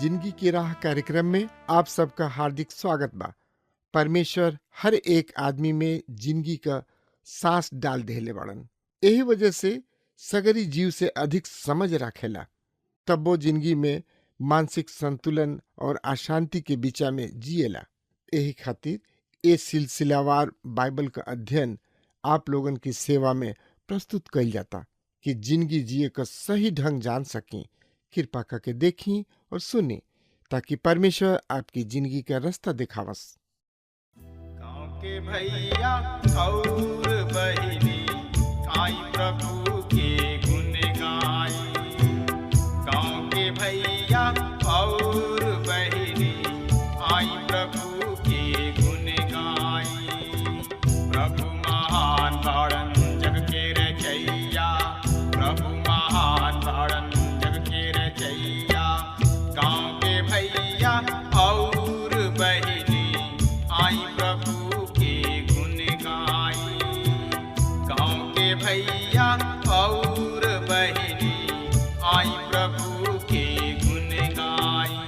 जिंदगी की राह कार्यक्रम में आप सबका हार्दिक स्वागत बा। परमेश्वर हर एक आदमी में जिंदगी का सांस डाल देले बड़न। यही वजह से सगरी जीव से अधिक समझ रखेला। तब वो जिंदगी में मानसिक संतुलन और अशांति के बीचा में जिएला। यही खातिर ये सिलसिलावार बाइबल का अध्ययन आप लोगन की सेवा में प्रस्तुत कइल जाता कि जिंदगी जिए का सही ढंग जान सकें। कृपा करके देखी और सुनी ताकि परमेश्वर आपकी जिंदगी का रास्ता दिखावस। गाँव के भैया और बहिनी आई प्रभु के गुण गाई। गाँव के भैया और बहिनी आई प्रभु के गुण गाई। प्रभु महान बाड़न जग के रचैया, प्रभु महान बाड़न जग के रचैया। गाँव के भैया और बहिनी आई प्रभु के गुण गाई। गाँव के भैया और बहिनी आई प्रभु के गुण गाई।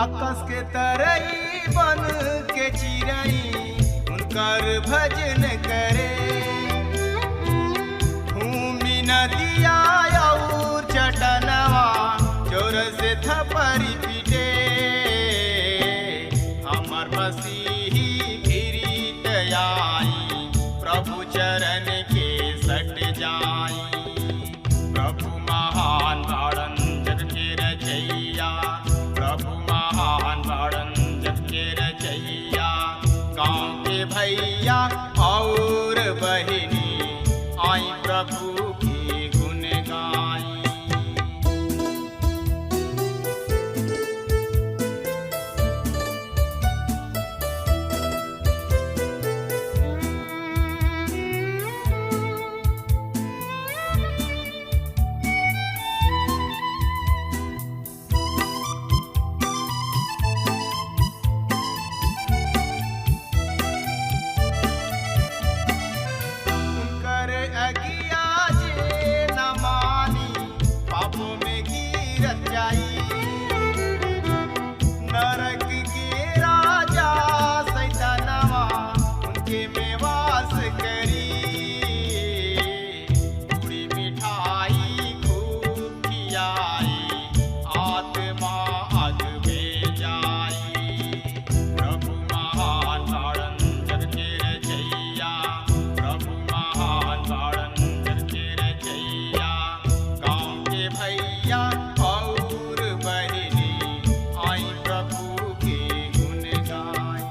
आकाश के तरई बन के चिरई उनकर भजन करे। भूमि नदिया और चटनवा जोर से थपरी पीटे। हमर मसीही फिरीत आई, प्रभु चरण के सट जाई। प्रभु महान बाड़न जग के रचैया, प्रभु महान बाड़न जग के रचैया। गाँव के भैया और बहिनी आई प्रभु के गुण गाई। उनकर अगिया जे न मानी पापों में गिरत जाई। नरक के राजा सैतानवा उनके में वास करी। पूरी मिठाई खूब खियाई, आत्मा अग में जाई। प्रभु महान बाड़न जग के रचैया, प्रभु महान बाड़न जग के रचैया। गाँव के भैया और बहिनी आई प्रभु के गुण गाई।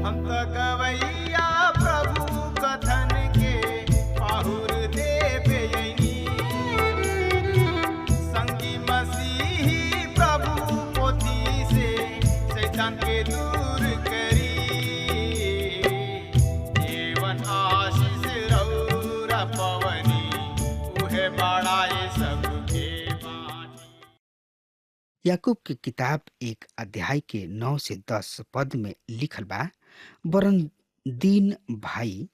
हम तो गवैया प्रभु कथन के पाहुर देवे यनी। संगी मसीही प्रभु पोथी से शैतान के दूर करी। जीवन आशीष रौरा पवनी उहे बड़ाए सबके बाटी। याकूब की किताब एक अध्याय के 9 से 10 पद में लिखल बा, वरन दीन भाई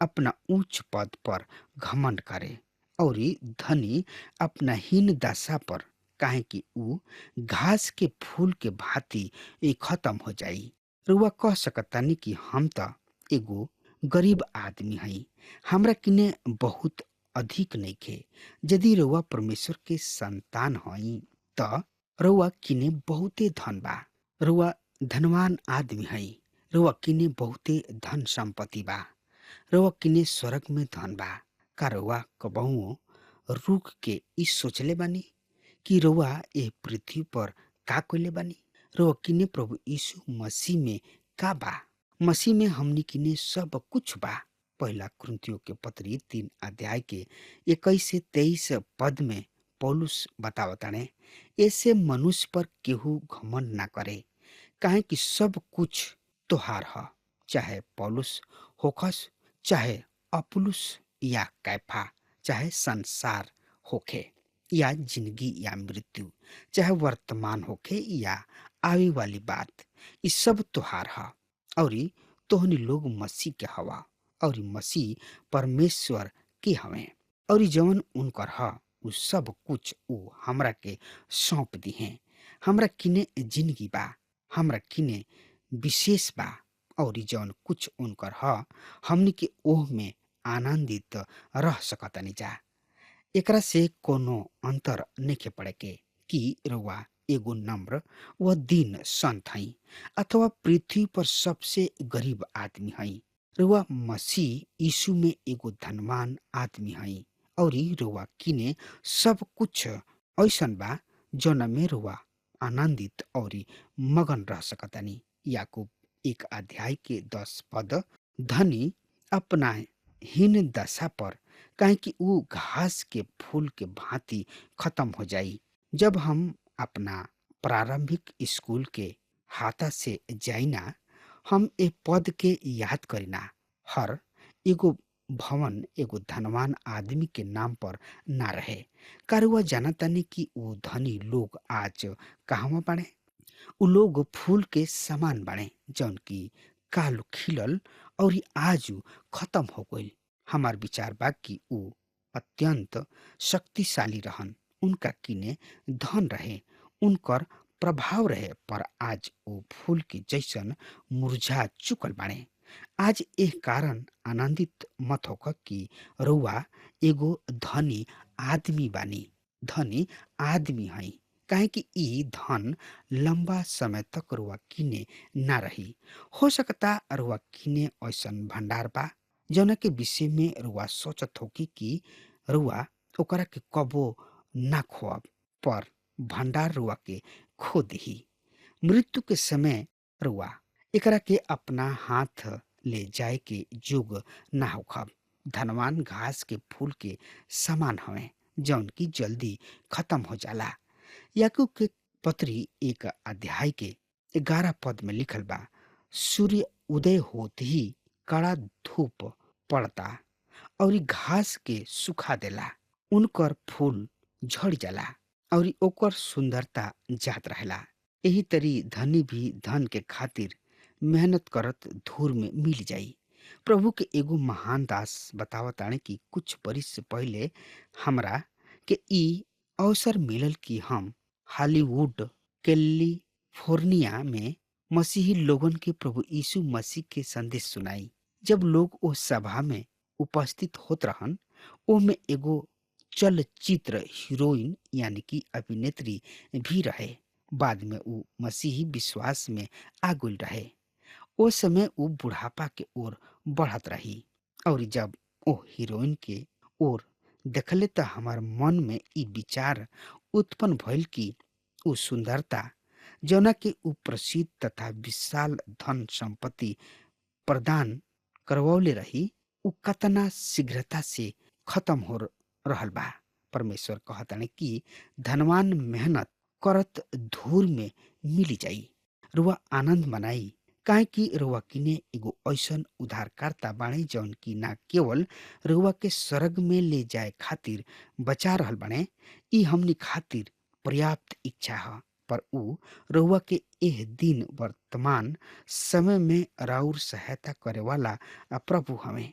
अपना ऊंच पद पर घमंड करे और धनी अपना हीन दशा पर, काहे कि ऊ घास के फूल के भांति खत्म हो जाई। रुआ कह सकतानी कि हम त एगो गरीब आदमी हई, हमरा किने बहुत अधिक नइखे। यदि रउआ परमेश्वर के संतान हई त रउआ किने बहुते धन बा, रउआ धनवान आदमी हई, रउआ किने बहुते धन संपत्ति बा, रउआ किने स्वर्ग में धन बा। का रउआ कबहुओ रुक के ई सोचले बानी कि रउआ ए पृथ्वी पर का कइले बानी? रउआ किने प्रभु यीशु मसीह में का बा? मसीह में हमनी किने सब कुछ बा। पहला कुरिन्थियों के पत्री 3 अध्याय के 21 से 23 पद में पौलुस बतावताने, ऐसे मनुष्य पर केहू घमंड ना करे, काहे कि सब कुछ तोहार ह, चाहे पौलुस होखस, चाहे अपुलुस या कैफा, चाहे संसार होखे या जिंदगी या मृत्यु, चाहे वर्तमान होखे या आवे वाली बात, ये सब तोहार ह। और तोहनी लोग मसीह के हवा और मसीह परमेश्वर के हवे, और जवन उनकर ह उ सब कुछ उ हमरा के सौंप दी हैं। हमरा किने जिंदगी बा, हमरा किने विशेष बा, और जवन कुछ उनकर ह हमनी के ओह में आनंदित रह सकतानी जा। एकरा से कोनो अंतर नइखे पड़े के कि रउआ एगो नम्र व दीन संत हई अथवा पृथ्वी पर सबसे गरीब आदमी हई। रउआ मसीह यीशु में एगो धनवान आदमी हई, और रउआ किने सब कुछ ऐसन बा जौना में रउआ आनंदित और मगन रह सकतानी। याकूब 1 अध्याय के 10 पद, धनी अपना हीन दशा पर, काहे कि ऊ घास के फूल के भांति खत्म हो जाई। जब हम अपना प्रारंभिक स्कूल के हाथा से जाइना, हम ए पद के याद करीना। हर एगो भवन एगो धनवान आदमी के नाम पर ना रहे। कारुआ जानतानी कि वो धनी लोग आज कहवा बाड़े? उ लोग फूल के समान बाड़े जौन की काल खिलल और आज खत्म हो गइल। हमार विचार बा कि उ अत्यंत शक्तिशाली रहन, उनका किने धन रहे, उनकर प्रभाव रहे, पर आज वो फूल के जैसन मुरझा चुकल बाड़े। आज एह कारण आनंदित मत होकर कि रउआ एगो धनी आदमी बानी, धनी आदमी हई, काहे कि ई धन लंबा समय तक रुआ किने ना रही। हो सकता रुआ किने ऐसन भंडार बा जौना के विषय में रुआ सोचत होकी कि रुआ ओकरा के कबो ना खोब, पर भंडार रुआ के खो दही। मृत्यु के समय रुआ एकरा के अपना हाथ ले जाए के जोग ना होखब। धनवान घास के फूल के समान हवे जौन की जल्दी खत्म हो जाला। याकूब के पत्री 1 अध्याय के 11 पद में लिखल बा, सूर्य उदय होते ही कड़ा धूप पड़ता और घास के सुखा देला, उनकर फूल झड़ जाला और ओकर सुंदरता जात रहेला। यही तरी धनी भी धन के खातिर मेहनत करत धूर में मिल जाई। प्रभु के एगो महान दास बतावताने कि कुछ बरिस से पहले हमरा के ई अवसर मिलल कि हम हॉलीवुड कैलिफोर्निया में मसीही लोगन के प्रभु यीशु मसीह के संदेश सुनाई। जब लोग उस सभा में उपस्थित होत रहन, ओ में एगो चलचित्र हीरोइन यानी कि अभिनेत्री भी रहे। बाद में ऊ मसीही विश्वास में आगुल रहे। ओ समय ऊ बुढ़ापा के ओर बढ़त रही, और जब ओ हीरोइन के ओर देखले त हमार मन में ई विचार उत्पन्न भइल कि ऊ सुंदरता जौना के ऊ प्रसिद्ध तथा विशाल धन संपत्ति प्रदान करवौले रही, ऊ कतना शीघ्रता से खत्म हो रहल बा। परमेश्वर कहताने कि धनवान मेहनत करत धूर में मिली जाई। रुआ आनंद मनाई, काहे कि रुआ किने एगो ऐसन उद्धारकर्ता बाणे जौन की ना केवल रुआ के स्वर्ग में ले जाए खातिर बचा रहल बाणे, ई हमनी खातिर पर्याप्त इच्छा है पर ऊ रउआ के एह दिन वर्तमान समय में राउर सहायता करे वाला प्रभु हवे,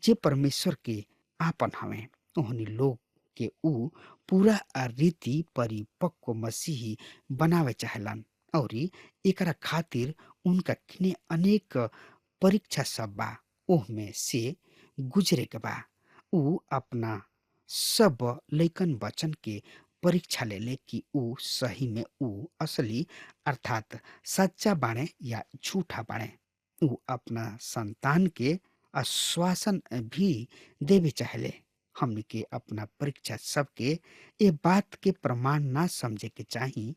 जे परमेश्वर के आपन हवे। ओहनी लोग के ऊ पूरा रीति परिपक्व मसीही बनावे चाहेलन और एकरा खातिर उनका किने अनेक परीक्षा सब बा, ओह में से गुजरे के बा। ऊ अपना सब लइकन बचन के परीक्षा ले ले कि ऊ सही में ऊ असली अर्थात सच्चा बाणे या झूठा बाणे। ऊ अपना संतान के आश्वासन भी देवे चाहेले। हमनी के अपना परीक्षा सबके ये बात के प्रमाण ना समझे के चाही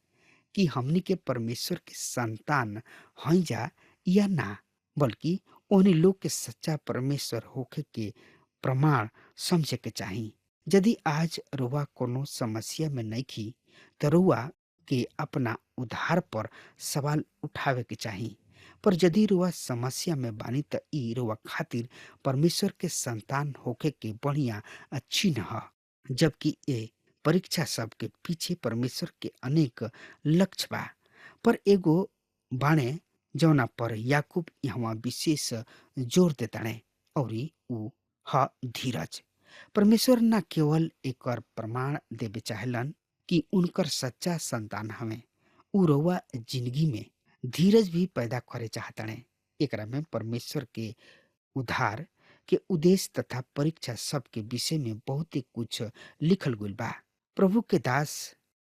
कि हमनी के परमेश्वर के संतान हई जा या ना, बल्कि उन्हीं लोग के सच्चा परमेश्वर होके के प्रमाण समझे के चाही। यदि आज रुआ कोनो समस्या में नहीं खी तो रुआ के अपना उधार पर सवाल उठावे के चाही। पर यदि रुआ समस्या में बानी त ई रुआ खातिर परमेश्वर के संतान होके के बढ़िया चिन्ह ह। जबकि ये परीक्षा सब के पीछे परमेश्वर के अनेक लक्ष्य बा, पर एगो बाणे जौना पर याकूब यहाँ विशेष जोर देताणे और ऊ ह धीरज। परमेश्वर न केवल एकर प्रमाण देवे चाहेलन कि उनकर सच्चा संतान हमें, ऊ रउआ जिंदगी में धीरज भी पैदा करे चाहताणे। एकरा में परमेश्वर के उद्धार के उद्देश्य तथा परीक्षा सब के विषय में बहुत ही कुछ लिखल गइल बा। प्रभु के दास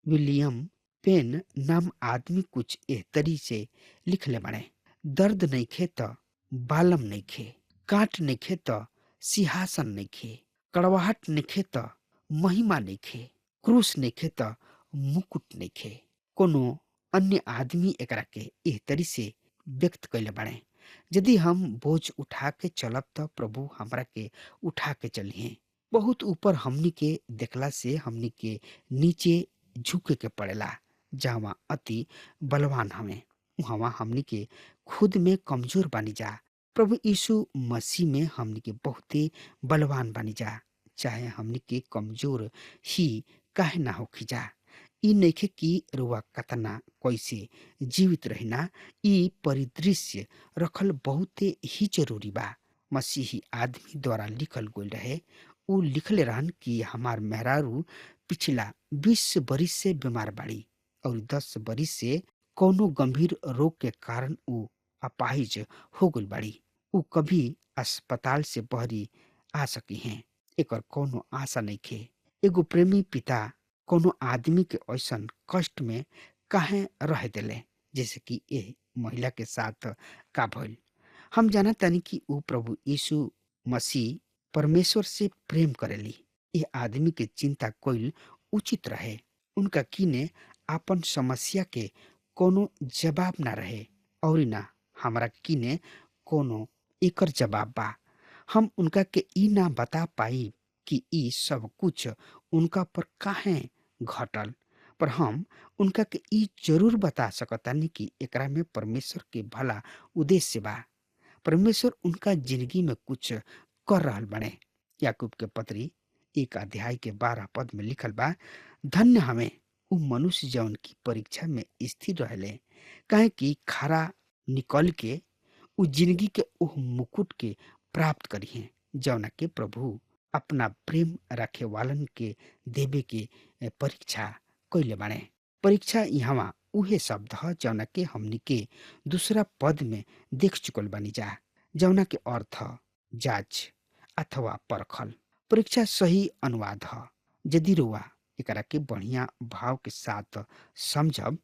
विलियम पेन नाम आदमी कुछ एह तरी से लिखले बाड़े, दर्द नहीं खे त बालम नहीं खे, काट नहीं खे त सिंहासन नहीं खे, कड़वाहट नहीं खे त महिमा नहीं खे, क्रूस नहीं खे त मुकुट नहीं खे। कोनो अन्य आदमी एकरा के एह तरी से व्यक्त कैले बाड़े, यदि हम बोझ उठा के चलब त प्रभु हमरा के उठा के चलिए। बहुत ऊपर हमनी के देखला से हमनी के नीचे झुके के पड़ेला। जहाँ अति बलवान हमें वहाँ हमनी के खुद में कमजोर बानी जा। प्रभु यीशु मसीह में हमनी के बहुते बलवान बानी जा, चाहे हमनी के कमजोर ही काहे ना होखी जा। ई नइखे कि रुआ कतना कैसे जीवित रहिना, ई परिदृश्य रखल बहुते ही जरूरी बा। मसीही आदमी द्वारा लिखल गइल रहे। ऊ लिखले रहन कि हमार मेहरारू पिछला 20 बरिस से बीमार बाड़ी और 10 बरिस से कोनो गंभीर रोग के कारण ऊ अपाहिज हो गइल बाड़ी। ऊ कभी अस्पताल से बहरी आ सकी हैं, एकर कोनो आशा नहीं खे। एगो प्रेमी पिता कोनो आदमी के ऐसन कष्ट में काहे रह देले जैसे कि ए महिला के साथ का भइल। हम जानत तानी कि ऊ प्रभु यीशु मसीह परमेश्वर से प्रेम करेली। यह आदमी के चिंता कोइल उचित रहे। उनका किने आपन समस्या के कोनो जवाब ना रहे और ना हमरा किने कोनो एकर जवाब बा। हम उनका के ई ना बता पाई कि ई सब कुछ उनका पर काहे घटल, पर हम उनका के ई जरूर बता सकतानी कि एकरा में परमेश्वर के भला उद्देश्य बा। परमेश्वर उनका जिंदगी में कुछ कर रहल बने। याकूब के पत्री 1 अध्याय के 12 पद में लिखल बा, धन्य हमें उ मनुष्य जौन की परीक्षा में स्थिर रहले, काहे कि खरा निकल के उ जिंदगी के ओह मुकुट के प्राप्त करिए जौना के प्रभु अपना प्रेम रखे वालन के देवे के परीक्षा कैले बाणे। परीक्षा यहाँ उहे शब्द ह जौना के हमनी के दूसरा पद में देख चुकल बानी जा, जौना के अर्थ जांच अथवा परखल। परीक्षा सही अनुवाद ह। यदि रुआ एकरा के बढ़िया भाव के साथ समझब,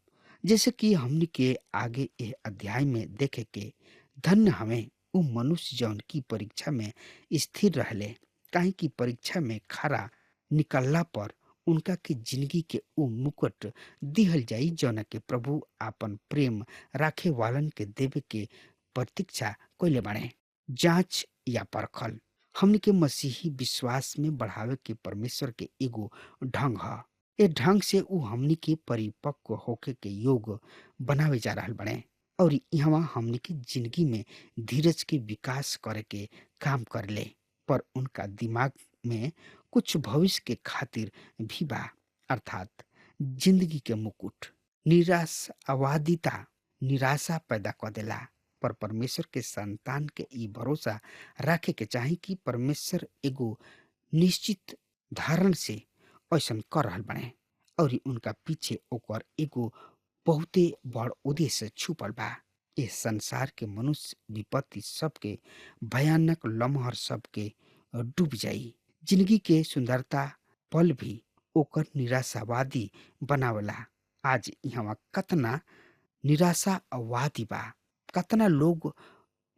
जैसे कि हमनी के आगे यह अध्याय में देखे के, धन्य हमें उ मनुष्य जौन की परीक्षा में स्थिर रहले, काहे कि परीक्षा में खरा निकलला पर उनका के जिंदगी के उ मुकुट दिहल जाई जौना के प्रभु आपन प्रेम राखे वालन के देवे के प्रतीक्षा कैले बाणे। जांच या परखल हमनी के मसीही विश्वास में बढ़ावे के परमेश्वर के एगो ढंग ह। ए ढंग से उ हमनी के परिपक्व होके के योग बनावे जा रहल बने और यहाँ हमनी के जिंदगी में धीरज के विकास करे के काम करले। पर उनका दिमाग में कुछ भविष्य के खातिर भी बा, अर्थात जिंदगी के मुकुट। निराशावादिता निराशा पैदा कर देला। पर परमेश्वर के संतान के ई भरोसा रखे के चाही कि परमेश्वर एगो निश्चित धारण से ऐसन कर रहल बने और उनका पीछे ओकर एगो बहुते बड़ उद्देश्य छुपल बा। इस संसार के मनुष्य विपत्ति सबके भयानक लम्हर सबके डूब जाई। जिंदगी के सुंदरता पल भी ओकर निराशावादी बनावला। आज यहाँ कतना निराशावादी बा, कतना लोग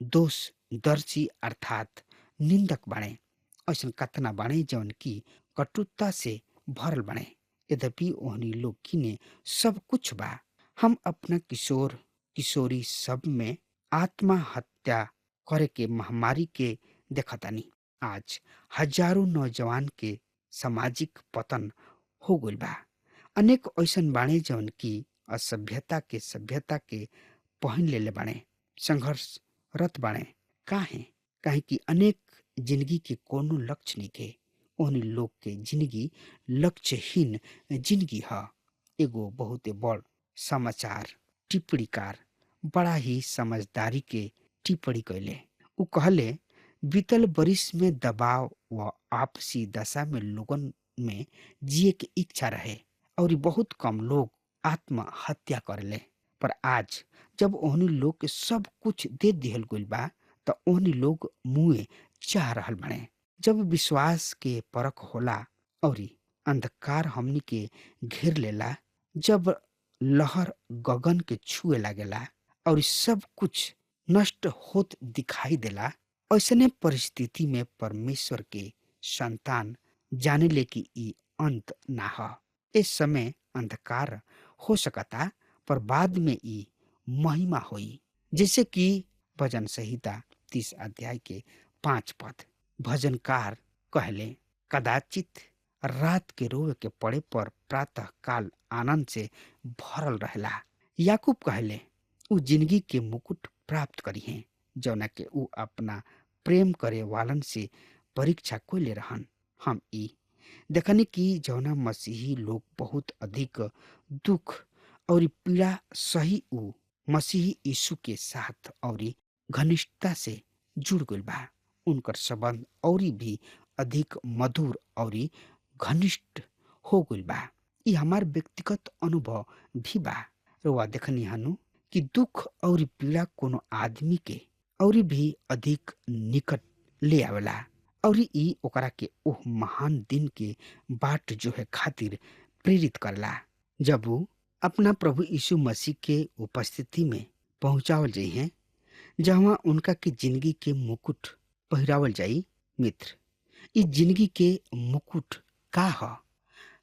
दोष दर्शी अर्थात निंदक बने, ऐसा कतना बने जौन की कटुता से भरल बने। यद्यपि ओहनी लोग किने सब कुछ बा। हम अपना किशोर किशोरी सब में आत्महत्या करे के महामारी के देखतानी। आज हजारों नौजवान के सामाजिक पतन हो गइल बा। अनेक ऐसन बाणे जौन की असभ्यता के पहन लेले बाणे, संघर्षरत बाणे। काहे कि अनेक जिंदगी के कोनो लक्ष्य नहीं के। ओहनी लोग के जिंदगी लक्ष्यहीन जिंदगी ह। एगो बहुत बड़ समाचार टिप्पणीकार बड़ा ही समझदारी के टिप्पणी कैले। उ कहले, बीतल बरिस में दबाव व आपसी दशा में लोगन में जिए के इच्छा रहे और बहुत कम लोग आत्महत्या करले। पर आज जब ओहनी लोग के सब कुछ दे दिहल गइल बा त ओहनी लोग मुए चाह रहल बने। जब विश्वास के परख होला और अंधकार हमनी के घेर लेला, जब लहर गगन के छुए लागेला और सब कुछ नष्ट होत दिखाई देला, ऐसने परिस्थिति में परमेश्वर के संतान जाने ले कि ई अंत ना ह। इस समय अंधकार हो सकता पर बाद में ई महिमा होई। जैसे कि भजन संहिता 30 अध्याय के 5 पद भजनकार कहले, कदाचित रात के रोवे के पड़े पर प्रातः काल आनंद से भरल रहेला। याकूब कहले, उ जिंदगी के मुकुट प्राप्त करी हैं जौना के उ अपना प्रेम करे वालन से परीक्षा को ले रहन। हम ई देखनी कि जौना मसीही लोग बहुत अधिक दुख और पीड़ा सही उ मसीही यीशु के साथ और घनिष्ठता से जुड़ गइल बा। उनकर संबंध और भी अधिक मधुर और घनिष्ठ हो गइल बा। ई हमार व्यक्तिगत अनुभव भी बा। रउआ देखनी हनु कि दुख और पीड़ा कोनो आदमी के और भी अधिक निकट ले आवेला और ई ओकरा के ओह महान दिन के बाट जो है खातिर प्रेरित करला जब वो अपना प्रभु यीशु मसीह के उपस्थिति में पहुंचावल जाई हैं, जहाँ उनका के जिंदगी के मुकुट पहिरावल जाई। मित्र, इस जिंदगी के मुकुट का ह?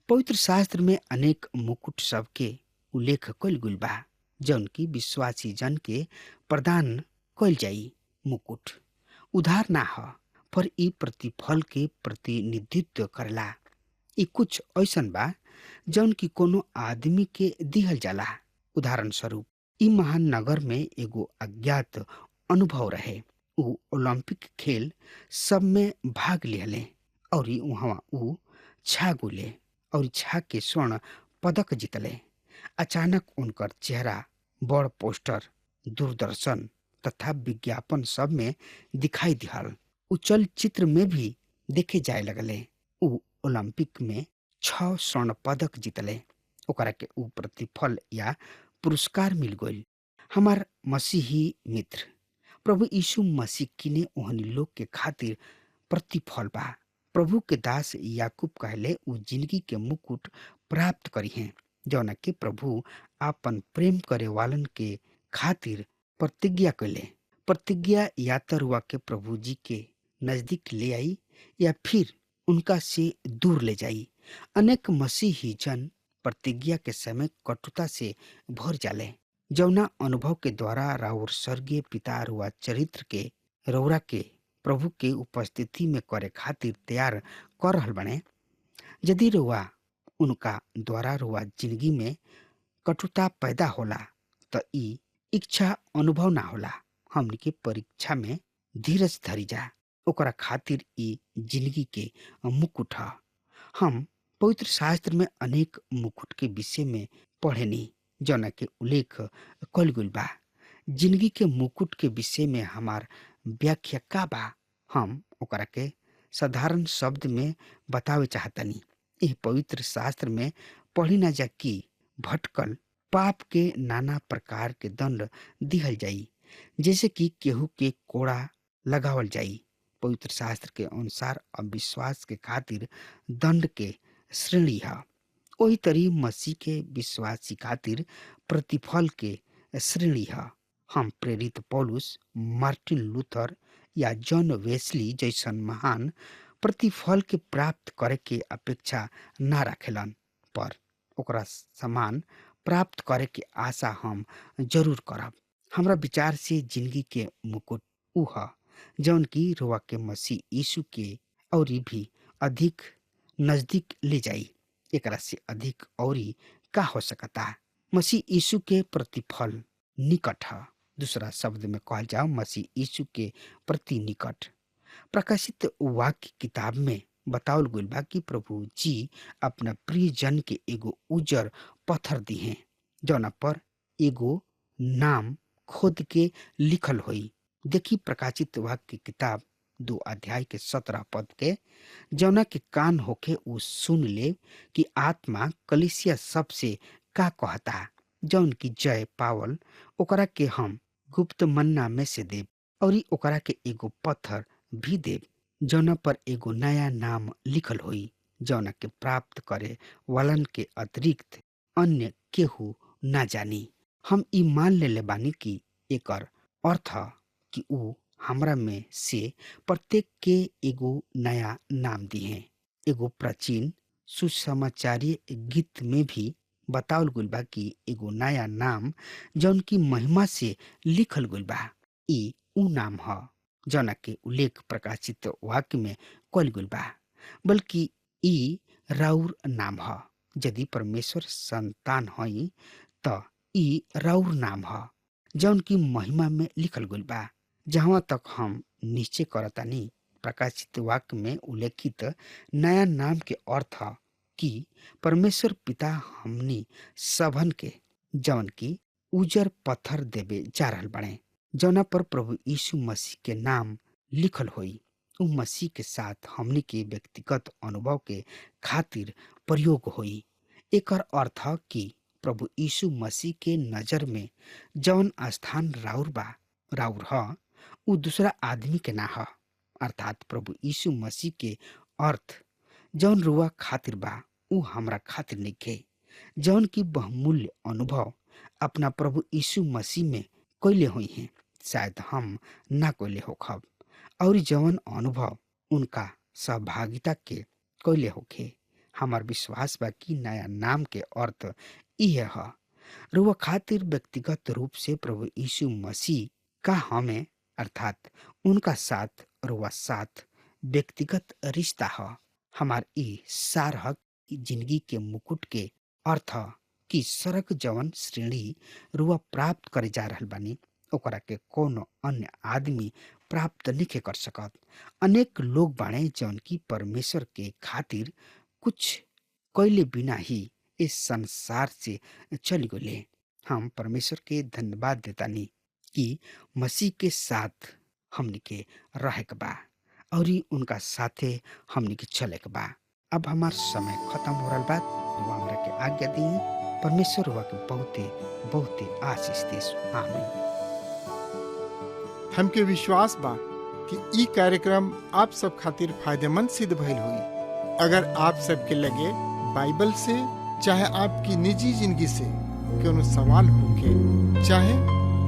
पवित्र शास्त्र में अनेक मुकुट सब के उल्लेख कइल गइल बा जौन की विश्वासी जन के प्रदान कइल जाई। मुकुट उधार ना ह, पर ई प्रतिफल के प्रतिनिधित्व करला। ई कुछ ऐसन बा जौन की कोनो आदमी के दिहल जाला। उदाहरण स्वरूप, ई महान नगर में एगो अज्ञात अनुभव रहे। उ ओलंपिक खेल सब में भाग लिहले और वहाँ उ छा गुले और छा के स्वर्ण पदक जीतले। अचानक उनकर चेहरा बड़ पोस्टर, दूरदर्शन तथा विज्ञापन सब में दिखाई दिहल। उ चलचित्र में भी देखे जाए लगले। उ ओलंपिक में 6 स्वर्ण पदक जीतले। ओकरा के उ प्रतिफल या पुरस्कार मिल गइल। हमार मसीही मित्र, प्रभु यीशु मसीह किने ओहनी लोग के खातिर प्रतिफल बा। प्रभु के दास याकूब कहले, उ जिंदगी के मुकुट प्राप्त करी हैं जौना के प्रभु आपन प्रेम करे वालन के खातिर प्रतिज्ञा कैले। प्रतिज्ञा या तरुआ के प्रभु जी के नजदीक ले आई या फिर उनका से दूर ले जाई। अनेक मसीही जन प्रतिज्ञा के समय कटुता से भर जाले, जौना अनुभव के द्वारा राउर स्वर्गीय पिता रुआ चरित्र के रौरा के प्रभु के उपस्थिति में करे खातिर तैयार कर रहल बने। यदि रुआ उनका द्वारा रुआ जिंदगी में कटुता पैदा होला त ई इच्छा अनुभव ना होला। हमनी के परीक्षा में धीरज धरी जा, ओकरा खातिर ई जिंदगी के मुकुट ह। हम पवित्र शास्त्र में अनेक मुकुट के विषय में पढ़ेनी जौना के उल्लेख कल गइल बा। जिंदगी के मुकुट के विषय में हमार व्याख्या का बा, हम ओकरा के साधारण शब्द में बतावे चाहतनी। यह पवित्र शास्त्र में पढ़ी ना जा कि भटकल पाप के नाना प्रकार के दंड दिहल जाई, जैसे कि केहू के कोड़ा लगावल जाई। पवित्र शास्त्र के अनुसार अविश्वास के खातिर दंड के श्रेणी है, वही तरी मसीह के विश्वासी खातिर प्रतिफल के श्रेणी है। हम प्रेरित पौलुस, मार्टिन लूथर या जॉन वेस्ली जैसन महान प्रतिफल के प्राप्त करे के अपेक्षा ना रखेलन, पर ओकरा समान प्राप्त करे के आशा हम जरूर करब। हमरा विचार से जिंदगी के मुकुट ऊ ह जौन की रुआ के मसीह यीशु के और भी अधिक नजदीक ले जाई। एकरा से अधिक औरी का हो सकता। मसीह यीशु के प्रतिफल निकट है। दूसरा शब्द में कहल जाओ, मसीह यीशु के प्रति निकट। प्रकाशित वाक्य किताब में बतावल गइल बा कि प्रभु जी अपना प्रिय जन के एगो उजर पत्थर दी हैं, जौना पर एगो नाम खोद के लिखल होई। देखी प्रकाशित वाक्य किताब 2 अध्याय के 17 पद के, जौना के कान होके उ सुन ले कि आत्मा कलीसिया सबसे का कहता। जौन की जय पावल ओकरा के हम गुप्त मन्ना में से देव, और ओकरा के एगो पत्थर भी देव, जौना पर एगो नया नाम लिखल होई, जौना के प्राप्त करे वालन के अतिरिक्त अन्य केहू ना जानी। हम ई मान लेले बानी कि एकर अर्थ कि ऊ हमरा में से प्रत्येक के एगो नया नाम दी है। एगो प्राचीन सुसमाचारी गीत में भी बतावल गइल बा कि एगो नया नाम जौन की महिमा से लिखल गइल बा। ई ऊ नाम ह जौना के उल्लेख प्रकाशित वाक्य में कल गइल बा, बल्कि ई राउर नाम ह। यदि परमेश्वर संतान हई त ई राउर नाम ह जौन की महिमा में लिखल गइल बा। जहाँ तक हम निश्चय करतानी, प्रकाशित वाक्य में उल्लेखित नया नाम के अर्थ कि परमेश्वर पिता हमनी सबन के जौन की उजर पत्थर देवे जा रहल बने, जौना पर प्रभु यीशु मसीह के नाम लिखल होई, उ मसीह के साथ हमनी के व्यक्तिगत अनुभव के खातिर प्रयोग होई। एकर अर्थ कि प्रभु यीशु मसीह के नजर में जौन स्थान राउर बा, राउर ह, उ दूसरा आदमी के ना ह। अर्थात प्रभु यीशु मसीह के अर्थ जौन रुआ खातिर बा, उ हमरा खातिर नइखे। जौन की बहुमूल्य अनुभव अपना प्रभु यीशु मसीह में कइले हुई हैं, शायद हम ना कइले होखब, और जौन अनुभव उनका सहभागिता के कइले होखे। हमार विश्वास बा कि नया नाम के अर्थ इहे ह। रुआ खातिर व्यक्तिगत रूप से प्रभु यीशु मसीह का हमें अर्थात उनका साथ रुआ साथ व्यक्तिगत रिश्ता ह। हमार ई सार ह कि जिंदगी के मुकुट के अर्थ कि सरक जवन श्रेणी रुआ प्राप्त करे जा रहल बानी, ओकरा के कोनो अन्य आदमी प्राप्त नहीं कर सकत। अनेक लोग बाणे जौन की परमेश्वर के खातिर कुछ कइले बिना ही इस संसार से चली गए। हम परमेश्वर के धन्यवाद देतानी कि मसीह के साथ हमनी के रहे के बा और उनका साथे हमनी के चले के बा। अब हमार समय खत्म हो रहा बा, तो हमरा के आज्ञा दी। परमेश्वर हुआ के बहुते बहुते आशीष देस। आमीन। हमके विश्वास बा कि ई कार्यक्रम आप सब खातिर फायदेमंद सिद्ध भइल हुई। अगर आप सबके लगे बाइबल से चाहे आपकी निजी जिंदगी से कोनो सवाल होके चाहे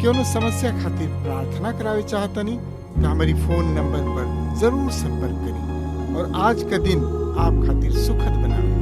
कोनो समस्या खातिर प्रार्थना करावे चाहतनी, तो हमारी फोन नंबर पर जरूर संपर्क करें और आज का दिन आप खातिर सुखद बनावे।